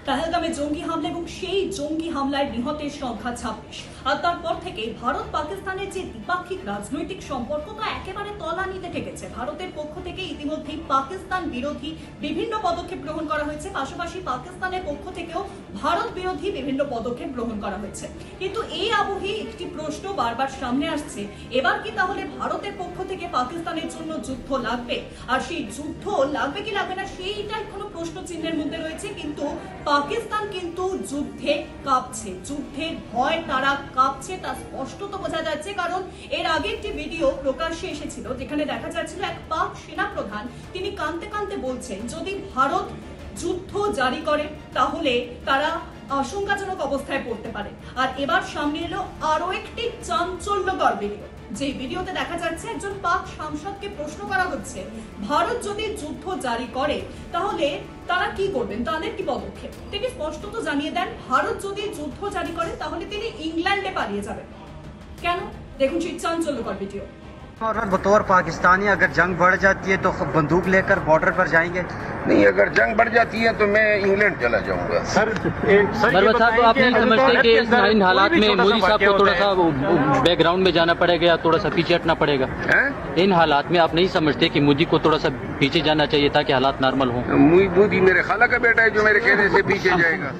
পেহেলগামে জঙ্গি হামলা এবং সেই জঙ্গি হামলায় নিহতের সংখ্যা 26। আর তারপর থেকে ভারত পাকিস্তানের যে দ্বিপাক্ষিক রাজনৈতিক সম্পর্ক তা একেবারে তলানিতে ঠেকেছে। ভারতের পক্ষ থেকে ইতিমধ্যেই পাকিস্তান বিরোধী বিভিন্ন পদক্ষেপ গ্রহণ করা হয়েছে, পাশাপাশি পাকিস্তানের পক্ষ থেকেও ভারত বিরোধী বিভিন্ন পদক্ষেপ গ্রহণ করা হয়েছে। কিন্তু এই আবহে একটি প্রশ্ন বারবার সামনে আসছে, এবার কি তাহলে ভারতের পক্ষ থেকে পাকিস্তানের জন্য যুদ্ধ লাগবে? আর সেই যুদ্ধ লাগবে কি লাগবে না সেইটাই কোনো প্রশ্ন চিহ্নের মধ্যে রয়েছে। কিন্তু পাকিস্তান কিন্তু যুদ্ধে কাঁপছে, যুদ্ধের ভয় তারা কাঁপছে, তা স্পষ্টত বোঝা যাচ্ছে। কারণ এর আগে একটি ভিডিও প্রকাশ্যে এসেছিল যেখানে দেখা যাচ্ছিল এক পাক সেনাপ্রধান তিনি কাঁদতে কাঁদতে বলছেন যদি ভারত যুদ্ধ জারি করে তাহলে তারা আশঙ্কাজনক অবস্থায় পড়তে পারে। আর এবার সামনে এলো আরো একটি চাঞ্চল্যকর ভিডিও, যে ভিডিওতে দেখা যাচ্ছে একজন পাক সাংসদকে প্রশ্ন করা হচ্ছে ভারত যদি যুদ্ধ জারি করে তাহলে তারা কি করবেন, তাদের কি পদক্ষেপ। তিনি স্পষ্টত জানিয়ে দেন ভারত যদি যুদ্ধ জারি করে তাহলে তিনি ইংল্যান্ডে পালিয়ে যাবেন। কেন? দেখুন সেই চাঞ্চল্যকর ভিডিও। और बतौर पाकिस्तानी अगर जंग बढ़ जाती है तो बंदूक लेकर बॉर्डर पर जाएंगे? नहीं, अगर जंग बढ़ जाती है तो मैं इंग्लैंड चला जाऊंगा। सर साहब, आप नहीं समझते कि इन हालात में मोदी साहब को थोड़ा सा बैकग्राउंड में जाना पड़ेगा या थोड़ा सा पीछे हटना पड़ेगा? इन हालात में आप नहीं समझते कि मोदी को थोड़ा सा पीछे जाना चाहिए ताकि हालात नॉर्मल हों? मोदी मेरे खाला का बेटा है जो मेरे कहने से पीछे जाएगा।